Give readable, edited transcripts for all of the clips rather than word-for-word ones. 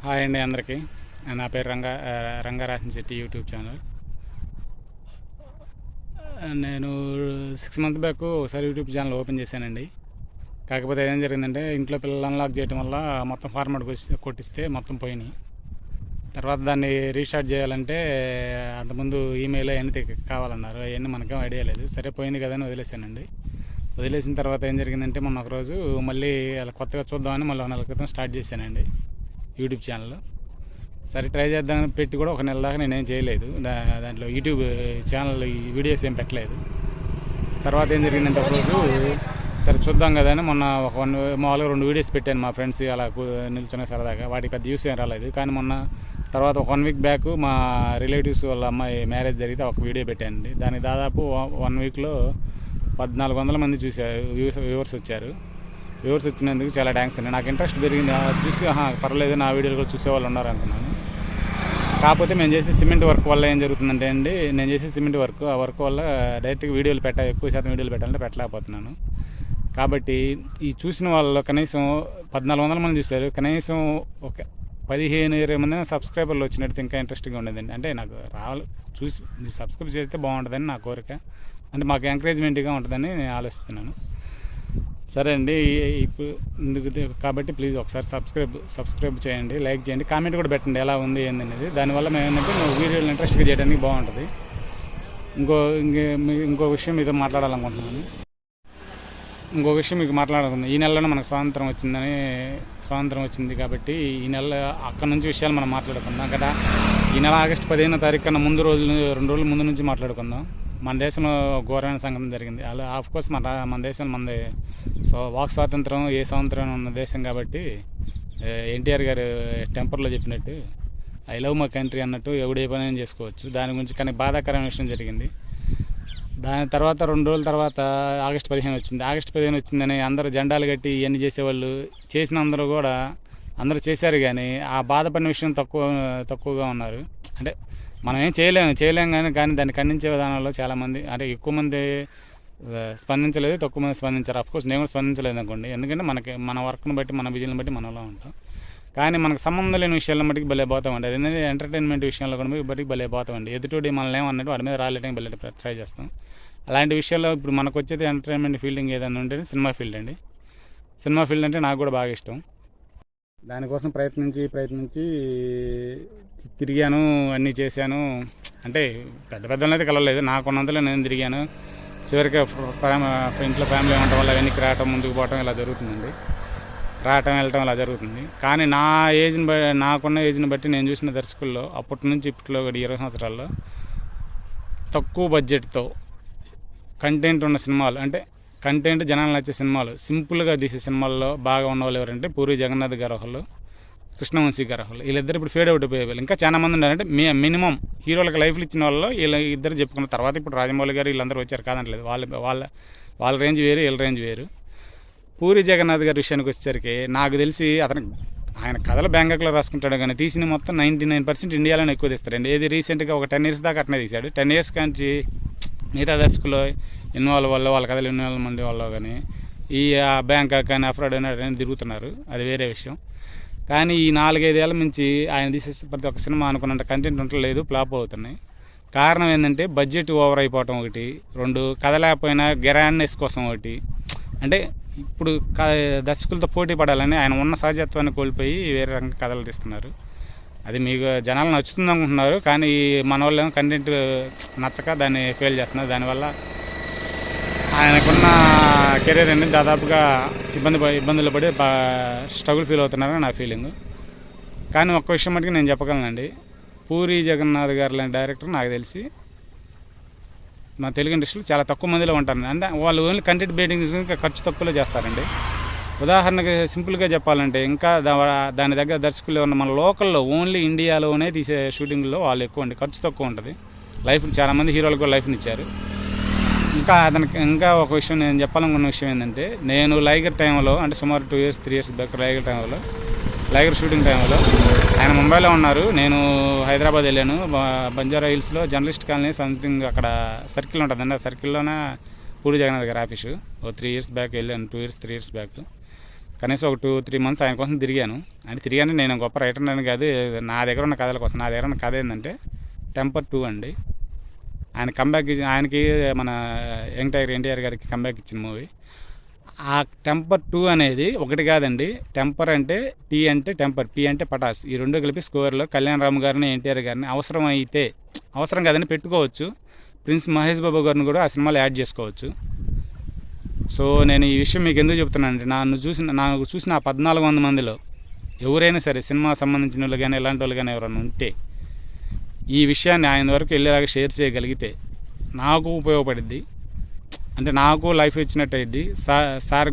Hi అండి అందరికీ. నా పేరు రంగారాజన్ శెట్టి యూట్యూబ్ ఛానల్. నేను 6 మంత్స్ బ్యాక్ ఒకసారి యూట్యూబ్ ఛానల్ ఓపెన్ చేశానండి. కాకపోతే ఏం జరిగిందంటే ఇంట్లో పిల్లలు అన్లాక్ చేయడం వల్ల మొత్తం ఫార్మాట్ కొట్టిస్తే మొత్తం పోయినాయి. తర్వాత దాన్ని రీస్టార్ట్ చేయాలంటే అంతకుముందు ఈమెయిల్ అవన్నీ కావాలన్నారు. అవన్నీ మనకేం ఐడియా లేదు. సరే పోయింది కదా అని వదిలేశానండి. వదిలేసిన తర్వాత ఏం జరిగిందంటే మొన్న ఒకరోజు మళ్ళీ అలా కొత్తగా చూద్దామని మళ్ళీ 1 నెల క్రితం స్టార్ట్ చేశానండి యూట్యూబ్ ఛానల్. సరే ట్రై చేద్దామని పెట్టి కూడా 1 నెల దాకా నేనేం చేయలేదు. దాంట్లో యూట్యూబ్ ఛానల్ వీడియోస్ ఏం పెట్టలేదు. తర్వాత ఏం జరిగిందంటే ఒకరోజు సరే చూద్దాం కదా అని మొన్న మామూలుగా 2 వీడియోస్ పెట్టాను మా ఫ్రెండ్స్ అలా నిల్చునే సరదాగా. వాటికి పెద్ద యూస్ ఏం రాలేదు. కానీ మొన్న తర్వాత 1 వీక్ బ్యాక్ మా రిలేటివ్స్ వాళ్ళ అమ్మాయి మ్యారేజ్ జరిగితే ఒక వీడియో పెట్టానండి. దానికి దాదాపు 1 వీక్లో 1400 మంది చూశారు, వ్యూవర్స్ వచ్చారు. వ్యూవర్స్ వచ్చినందుకు చాలా థ్యాంక్స్ అండి. నాకు ఇంట్రెస్ట్ పెరిగింది. చూసి పర్వాలేదు నా వీడియోలు కూడా చూసేవాళ్ళు ఉన్నారు అనుకున్నాను. కాకపోతే మేము చేసే సిమెంట్ వర్క్ వల్ల ఏం జరుగుతుందంటే అండి, నేను చేసే సిమెంట్ వర్క్ ఆ వర్క్ వల్ల డైరెక్ట్గా వీడియోలు ఎక్కువ శాతం వీడియోలు పెట్టాలంటే పెట్టలేకపోతున్నాను. కాబట్టి ఈ చూసిన వాళ్ళు కనీసం 1400 మంది చూశారు. కనీసం ఒక 15-20 మంది సబ్స్క్రైబర్లు వచ్చినట్టు ఇంకా ఇంట్రెస్టింగ్గా ఉండేదండి. అంటే నాకు చూసి మీరు సబ్స్క్రైబ్ చేస్తే బాగుంటుందని నా కోరిక. అంటే మాకు ఎంకరేజ్మెంట్గా ఉంటుందని నేను ఆలోచిస్తున్నాను. సరే అండి, ఇప్పుడు కాబట్టి ప్లీజ్ ఒకసారి సబ్స్క్రైబ్ చేయండి, లైక్ చేయండి, కామెంట్ కూడా పెట్టండి ఎలా ఉంది ఏందనేది. దానివల్ల మేము ఏంటంటే వీడియోలు ఇంట్రెస్ట్గా చేయడానికి బాగుంటుంది. ఇంకో విషయం మీతో మాట్లాడాలనుకుంటున్నాను. మీకు మాట్లాడుకుందాం. ఈ నెలలోనే మనకు స్వాతంత్రం వచ్చింది కాబట్టి ఈ నెల అక్కడి నుంచి విషయాలు మనం మాట్లాడుకుందాం కదా. ఈ నెల ఆగస్టు 15వ తారీఖు కన్నా 2 రోజుల ముందు నుంచి మాట్లాడుకుందాం. మన దేశంలో ఘోరమైన సంఘటన జరిగింది. అలా ఆఫ్కోర్స్ మన దేశం మనది వాక్ స్వాతంత్రం ఏ స్వాతంత్రం ఉన్న దేశం కాబట్టి ఎన్టీఆర్ గారు టెంపర్లో చెప్పినట్టు ఐ లవ్ మై కంట్రీ అన్నట్టు ఎవడే పని చేసుకోవచ్చు. దాని గురించి కానీ బాధాకరమైన విషయం జరిగింది. దాని తర్వాత 2 రోజుల తర్వాత ఆగస్టు 15 వచ్చింది. ఆగస్టు 15 వచ్చిందని అందరూ జెండాలు కట్టి ఇవన్నీ చేసేవాళ్ళు చేసిన అందరూ చేశారు. కానీ ఆ బాధపడిన విషయం తక్కువగా ఉన్నారు. అంటే మనం ఏం చేయలేం కానీ దాన్ని ఖండించే విధానంలో చాలామంది, అంటే ఎక్కువ మంది స్పందించలేదు, తక్కువ మంది స్పందించారు. అఫ్కోర్స్ నేను కూడా స్పందించలేదు అనుకోండి. ఎందుకంటే మన వర్క్ని బట్టి మన విజయాన్ని బట్టి మనలో ఉంటాం. కానీ మనకు సంబంధం లేని విషయాల్లో మటుకు భలే పోతామండి. అది ఏంటంటే ఎంటర్టైన్మెంట్ విషయాల్లో కూడా బట్టి భలే పోతామండి. ఎదుటోడి మనల్ని ఏమన్నట్టు వాడి మీద రాలేటం భలే ట్రై చేస్తాం. అలాంటి విషయాల్లో ఇప్పుడు మనకు వచ్చేది ఎంటర్టైన్మెంట్ ఫీల్డింగ్ ఏదైనా ఉంటే సినిమా ఫీల్డ్ అండి. సినిమా ఫీల్డ్ అంటే నాకు కూడా బాగా ఇష్టం. దానికోసం ప్రయత్నించి తిరిగాను, అన్నీ చేశాను. అంటే పెద్దలను అయితే కలవలేదు, నాకున్నంతలో నేను తిరిగాను. చివరికి ఇంట్లో ఫ్యామిలీ ఉండటం వల్ల వెనక్కి రావటం, ముందుకు పోవటం ఇలా జరుగుతుందండి. వెళ్ళటం ఇలా జరుగుతుంది. కానీ నాకున్న ఏజ్ని బట్టి నేను చూసిన దర్శకుల్లో అప్పటి నుంచి ఇప్పట్లో 20 సంవత్సరాల్లో తక్కువ బడ్జెట్తో కంటెంట్ ఉన్న సినిమాలు, అంటే కంటెంట్ జనాలు నచ్చే సినిమాలు, సింపుల్గా తీసే సినిమాల్లో బాగా ఉన్నవాళ్ళు ఎవరంటే పూరి జగన్నాథ్ గారు ఒకళ్ళు, కృష్ణవంశీ గారు ఒకళ్ళు. వీళ్ళిద్దరు ఇప్పుడు ఫేడ్ అవుట్ అయిపోయేవాళ్ళు. ఇంకా చాలా మంది ఉన్నారంటే మినిమం హీరోలకు లైఫ్లు ఇచ్చిన వాళ్ళు ఇద్దరు చెప్పుకున్న తర్వాత ఇప్పుడు రాజమౌళి గారు వీళ్ళందరూ వచ్చారు కాదనలేదు. వాళ్ళ రేంజ్ వేరు, వీళ్ళ రేంజ్ వేరు. పూరి జగన్నాథ్ గారి విషయానికి వచ్చేసరికి నాకు తెలిసి ఆయన కథలు బ్యాంకాక్లో రాసుకుంటాడు కానీ తీసిన మొత్తం 99% ఇండియాలోనే ఎక్కువ తీస్తారండి. ఏది రీసెంట్గా ఒక 10 years దాకా అట్నే తీశాడు. 10 years కాంచి మిగతా దర్శకులు ఇన్వాల్వ్ వల్ల, వాళ్ళ కథలు ఇన్వాల్వ్మెంట్ వల్ల కానీ ఈ బ్యాంకాక్ కానీ అఫ్రాడ్ అని తిరుగుతున్నారు, అది వేరే విషయం. కానీ ఈ 4-5 ఏళ్ళ నుంచి ఆయన తీసే ప్రతి ఒక్క సినిమా అనుకున్నంత కంటెంట్ ఉండలేదు, ఫ్లాప్ అవుతున్నాయి. కారణం ఏంటంటే బడ్జెట్ ఓవర్ అయిపోవటం ఒకటి, 2 కథ లేకపోయినా గ్రాండ్నెస్ కోసం ఒకటి. అంటే ఇప్పుడు దర్శకులతో పోటీ పడాలని ఆయన ఉన్న సహజత్వాన్ని కోల్పోయి వేరే రకంగా కథలు తీస్తున్నారు. అది మీకు జనాలు నచ్చుతుంది అనుకుంటున్నారు, కానీ మన వాళ్ళు ఏమో కంటెంట్ నచ్చక దాన్ని ఫెయిల్ చేస్తున్నారు. దానివల్ల ఆయనకున్న కెరీర్ అనేది దాదాపుగా ఇబ్బందులు పడి స్ట్రగుల్ ఫీల్ అవుతున్నారని నా ఫీలింగ్. కానీ ఒక్క విషయం మటుకు నేను చెప్పగలనండి, పూరి జగన్నాథ్ గారు లాంటి డైరెక్టర్ నాకు తెలిసి మా తెలుగు ఇండస్ట్రీలో చాలా తక్కువ మందిలో ఉంటారు. అంటే వాళ్ళు ఓన్లీ కంటెంట్ బేటింగ్ ఖర్చు తక్కువలో చేస్తారండి. ఉదాహరణకి సింపుల్గా చెప్పాలంటే ఇంకా దాని దగ్గర దర్శకులు ఉన్న మన లోకల్లో ఓన్లీ ఇండియాలోనే తీసే షూటింగ్లో వాళ్ళు ఎక్కువ అండి, ఖర్చు తక్కువ ఉంటుంది. చాలామంది హీరోలకు కూడా లైఫ్ని ఇచ్చారు. ఇంకా ఒక విషయం నేను చెప్పాలనుకున్న విషయం ఏంటంటే, నేను లైగర్ టైంలో, అంటే సుమారు 2 years 3 years బ్యాక్ లైగర్ షూటింగ్ టైంలో ఆయన ముంబైలో ఉన్నారు, నేను హైదరాబాద్ వెళ్ళాను. బంజారా హిల్స్లో జర్నలిస్ట్ కాలనీ సంథింగ్ అక్కడ సర్కిల్ ఉంటుందండి. ఆ సర్కిల్లోనే పూరి జగన్నాథ్ గారి ఆఫీసు 3 years బ్యాక్ వెళ్ళాను. 2 years 3 years బ్యాక్ కనీసం ఒక 2-3 మంత్స్ ఆయన కోసం తిరిగాను. అంటే తిరిగాను, నేను గొప్ప రైటర్ అని కాదు, నా దగ్గర ఉన్న కథల కోసం. నా దగ్గర ఉన్న కథ ఏంటంటే టెంపర్ 2 అండి. ఆయన కంబ్యాక్ ఆయనకి మన యంగ్ టైగర్ ఎన్టీఆర్ గారికి కంబ్యాక్ ఇచ్చిన మూవీ. ఆ టెంపర్ 2 అనేది ఒకటి కాదండి. టెంపర్ అంటే టీ అంటే టెంపర్, పీ అంటే పటాస్, ఈ రెండు కలిపి స్కోర్లో కళ్యాణ్ రామ్ గారిని ఎన్టీఆర్ గారిని అవసరం కాదని పెట్టుకోవచ్చు. ప్రిన్స్ మహేష్ బాబు గారిని కూడా ఆ సినిమాలో యాడ్ చేసుకోవచ్చు. సో నేను ఈ విషయం మీకు ఎందుకు చెప్తున్నానంటే, నాకు చూసిన ఆ 1400 మందిలో ఎవరైనా సరే సినిమా సంబంధించిన వాళ్ళు కానీ ఇలాంటి వాళ్ళు కానీ ఎవరైనా ఉంటే ఈ విషయాన్ని ఆయన వరకు వెళ్ళేలాగా షేర్ చేయగలిగితే నాకు ఉపయోగపడుద్ది. అంటే నాకు లైఫ్ ఇచ్చినట్టు అయింది. సార్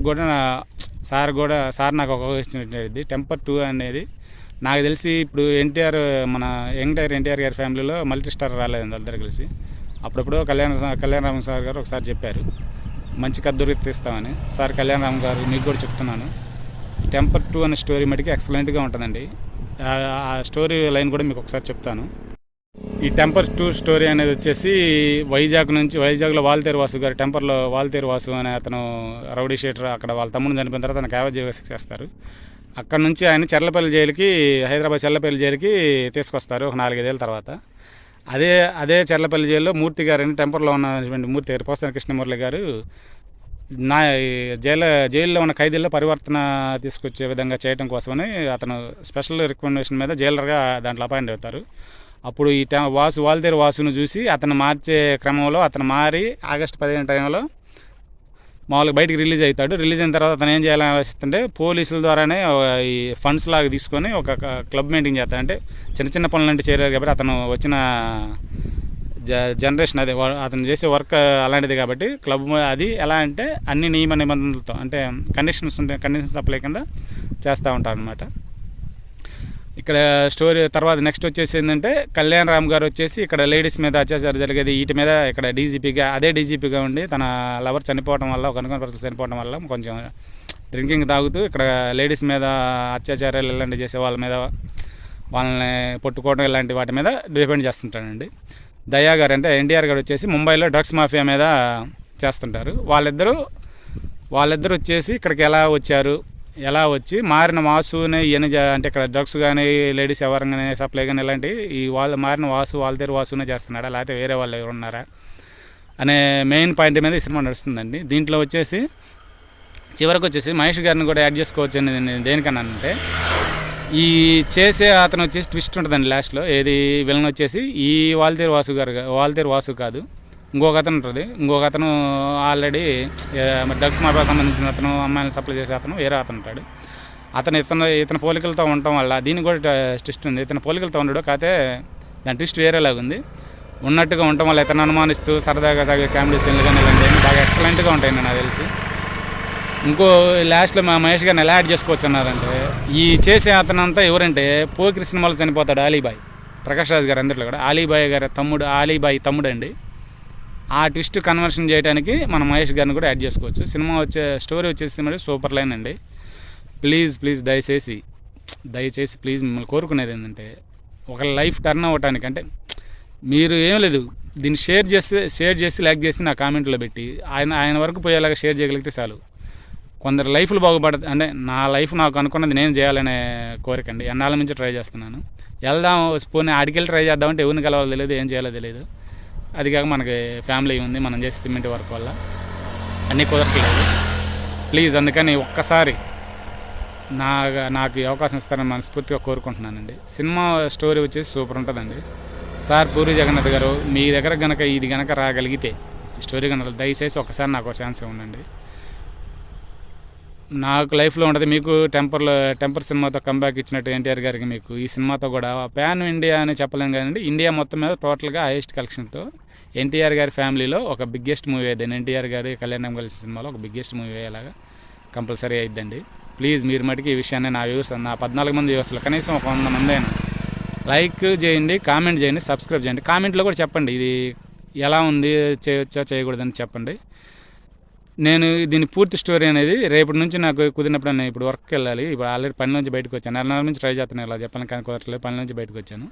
నాకు ఒక ఇచ్చినట్టు అయింది. టెంపర్ 2 అనేది నాకు తెలిసి ఇప్పుడు మన యంగ్ టైగర్ ఎన్టీఆర్ గారి ఫ్యామిలీలో మల్టీ స్టార్ రాలేదండి అందరు కలిసి. అప్పుడప్పుడు కళ్యాణ్ రామ్ సార్ గారు ఒకసారి చెప్పారు, మంచి కథ దొరికి తీస్తామని. సార్ కళ్యాణ్ రామ్ గారు మీకు కూడా చెప్తున్నాను, టెంపర్ 2 అనే స్టోరీ మటుకి ఎక్సలెంట్గా ఉంటుందండి. ఆ స్టోరీ లైన్ కూడా మీకు ఒకసారి చెప్తాను. ఈ టెంపర్ 2 స్టోరీ అనేది వచ్చేసి వైజాగ్లో వాల్తేరు వాసు గారు, టెంపర్లో వాల్తేరు వాసు అనే అతను రౌడీ షీటర్, అక్కడ వాళ్ళ తమ్ముడు చనిపోయిన తర్వాత తనకు యావజ్జీవ శిక్ష చేస్తారు. అక్కడ నుంచి ఆయన హైదరాబాద్ చర్లపల్లి జైలుకి తీసుకొస్తారు ఒక 4-5 ఏళ్ళ తర్వాత. అదే చర్లపల్లి జైల్లో మూర్తి గారని టెంపర్లో ఉన్నటువంటి మూర్తి గారు, పోసాని కృష్ణమురళి గారు జైల్లో ఉన్న ఖైదీల్లో పరివర్తన తీసుకొచ్చే విధంగా చేయడం కోసమని అతను స్పెషల్ రికమెండేషన్ మీద జైలర్గా దాంట్లో అపాయింట్ అవుతారు. అప్పుడు ఈ వాల్తేరు వాసును చూసి అతను మార్చే క్రమంలో అతను మారి ఆగస్టు 15 టైంలో మామూలుగా బయటికి రిలీజ్ అవుతాడు. రిలీజ్ అయిన తర్వాత అతను ఏం చేయాలని ఆలోచిస్తుంటే పోలీసుల ద్వారానే ఈ ఫండ్స్ లాగా తీసుకొని ఒక క్లబ్ మెయింటైన్ చేస్తాడు. అంటే చిన్న పనులు అంటే చేయలేదు కాబట్టి అతను వచ్చిన జనరేషన్ అతను చేసే వర్క్ అలాంటిది కాబట్టి క్లబ్ అది ఎలా అంటే అన్ని నియమ నిబంధనలతో, అంటే కండిషన్స్ అప్లై కింద చేస్తూ ఉంటారు అనమాట. ఇక్కడ స్టోరీ తర్వాత నెక్స్ట్ వచ్చేసి ఏంటంటే కళ్యాణ్ రామ్ గారు వచ్చేసి ఇక్కడ లేడీస్ మీద అత్యాచారం జరిగేది వీటి మీద ఇక్కడ డీజీపీగా ఉండి తన లవర్ చనిపోవడం వల్ల, ఒక అనుకోని పరిస్థితి చనిపోవడం వల్ల కొంచెం డ్రింకింగ్ తాగుతూ ఇక్కడ లేడీస్ మీద అత్యాచారాలు ఇలాంటివి చేసే వాళ్ళని పట్టుకోవడం ఇలాంటి వాటి మీద డిపెండ్ చేస్తుంటాడండి. దయా గారు అంటే ఎన్టీఆర్ గారు వచ్చేసి ముంబైలో డ్రగ్స్ మాఫియా మీద చేస్తుంటారు. వాళ్ళిద్దరు వచ్చేసి ఇక్కడికి ఎలా వచ్చి మారిన వాసుని అంటే ఇక్కడ డ్రగ్స్ కానీ లేడీస్ ఎవరు కానీ సప్లై కానీ ఇలాంటివి మారిన వాల్తేరు వాసునే చేస్తున్నాడా లేకపోతే వేరే వాళ్ళు ఎవరు ఉన్నారా అనే మెయిన్ పాయింట్ మీద ఈ సినిమా నడుస్తుందండి. దీంట్లో వచ్చేసి చివరికి వచ్చేసి మహేష్ గారిని కూడా యాడ్ చేసుకోవచ్చు అని దేనికన్నా అంటే, ఈ చేసే అతను వచ్చేసి ట్విస్ట్ ఉంటుందండి లాస్ట్లో. విలన్ వచ్చేసి ఈ వాల్తేరు వాసు కాదు, ఇంకొక అతను ఉంటుంది. ఇంకొక అతను ఆల్రెడీ డ్రగ్స్ మాఫియా సంబంధించిన అతను, అమ్మాయిని సప్లై చేసే అతను వేరే అతను ఉంటాడు. ఇతని పోలికలతో ఉండటం వల్ల దీనికి కూడా ట్విస్ట్ ఉంది. ఇతని పోలికలతో ఉండడు, కాకపోతే దాని ట్విస్ట్ వేరేలాగా ఉంది. ఉన్నట్టుగా ఉండటం వల్ల ఇతను అనుమానిస్తూ సరదాగా సాగే కామెడీ సీన్లు కానీ ఇలాంటివి బాగా ఎక్సలెంట్గా ఉంటాయండి నాకు తెలిసి. ఇంకో లాస్ట్లో మా మహేష్ గారిని ఎలా యాడ్ చేసుకోవచ్చు అన్నారంటే, ఈ చేసే అతనంతా ఎవరంటే పోకిరి సినిమాలో చనిపోతాడు ఆలీబాయ్, ప్రకాష్ రాజ్ గారు అందరిలో కూడా ఆలీబాయ్ గారి ఆలీబాయ్ తమ్ముడు అండి. ఆ ట్విస్ట్ కన్వర్షన్ చేయడానికి మనం మహేష్ గారిని కూడా యాడ్ చేసుకోవచ్చు. స్టోరీ వచ్చేసి మరి సూపర్ లైన్ అండి. ప్లీజ్ దయచేసి ప్లీజ్ మిమ్మల్ని కోరుకునేది ఏంటంటే, ఒక లైఫ్ టర్న్ అవ్వటానికి అంటే మీరు ఏం లేదు, దీన్ని షేర్ చేసి లైక్ చేసి నా కామెంట్లో పెట్టి ఆయన వరకు పోయేలాగా షేర్ చేయగలిగితే చాలు. కొందరు లైఫ్లు బాగుపడదు. అంటే నా లైఫ్ నాకు అనుకున్నది నేను చేయాలనే కోరిక అండి. ఎన్నాళ్ళ నుంచి ట్రై చేస్తున్నాను. పోనీ ఆడికెళ్ళి ట్రై చేద్దామంటే ఎవరిని కలవాలో తెలియదు, ఏం చేయాలో తెలియదు. అది కాక మనకి ఫ్యామిలీ ఉంది, మనం చేసే సిమెంట్ వర్క్ వల్ల అన్నీ కుదరట్లేదు. ప్లీజ్ అందుకని ఒక్కసారి నాకు ఈ అవకాశం ఇస్తారని మనస్ఫూర్తిగా కోరుకుంటున్నానండి. సినిమా స్టోరీ వచ్చేసి సూపర్ ఉంటుందండి. సార్ పూరి జగన్నాథ్ గారు మీ దగ్గర ఇది గనక రాగలిగితే స్టోరీ కనుక దయచేసి ఒకసారి నాకు ఛాన్స్ ఇవ్వండి. నాకు లైఫ్లో ఉంటుంది. మీకు టెంపర్ సినిమాతో కంబ్యాక్ ఇచ్చినట్టు ఎన్టీఆర్ గారికి మీకు ఈ సినిమాతో కూడా ప్యాన్ ఇండియా అని చెప్పలేం కానీ ఇండియా మొత్తం మీద టోటల్గా హైయెస్ట్ కలెక్షన్తో ఎన్టీఆర్ గారి ఫ్యామిలీలో ఒక బిగ్గెస్ట్ మూవీ అయిద్దండి. ఎన్టీఆర్ గారి కళ్యాణం కలిసిన సినిమాలో ఒక బిగ్గెస్ట్ మూవీ అయ్యేలాగా కంపల్సరీ అయిద్దండి. ప్లీజ్ మీరు మటుకు ఈ విషయాన్ని నా 14 మంది వ్యూవర్స్లో కనీసం 100 మంది అయినా లైక్ చేయండి, కామెంట్ చేయండి, సబ్స్క్రైబ్ చేయండి. కామెంట్లో కూడా చెప్పండి ఇది ఎలా ఉంది, చేయొచ్చా చేయకూడదని చెప్పండి. నేను దీని పూర్తి స్టోరీ అనేది రేపటి నుంచి నాకు కుదిరినప్పుడు నేను ఇప్పుడు వర్క్కి వెళ్ళాలి. ఇప్పుడు ఆల్రెడీ పని నుంచి బయటకు వచ్చాను. నెల నుంచి ట్రై చేస్తాను, ఇలా చెప్పాను కానీ కుదరట్లేదు. పని నుంచి బయటకు వచ్చాను.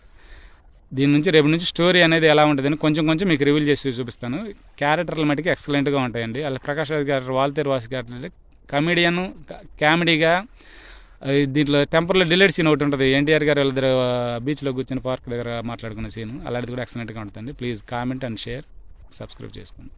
దీని నుంచి రేపటి నుంచి స్టోరీ అనేది ఎలా ఉంటుందని కొంచెం మీకు రివీల్ చేసి చూపిస్తాను. క్యారెక్టర్లు మటుకు ఎక్సలెంట్గా ఉంటాయండి. అలా ప్రకాష్ రాజ్ గారు, వాల్తేరు వాసు గారు కమెడియన్ కామెడీగా దీంట్లో టెంపర్లో డిలేట్ సీన్ ఒకటి ఉంటుంది, ఎన్టీఆర్ గారు వాళ్ళిద్దరు బీచ్లో కూర్చొని పార్క్ దగ్గర మాట్లాడుకున్న సీన్, అలాంటిది కూడా ఎక్సలెంట్గా ఉంటుంది. Please comment and share, subscribe చేసుకోండి.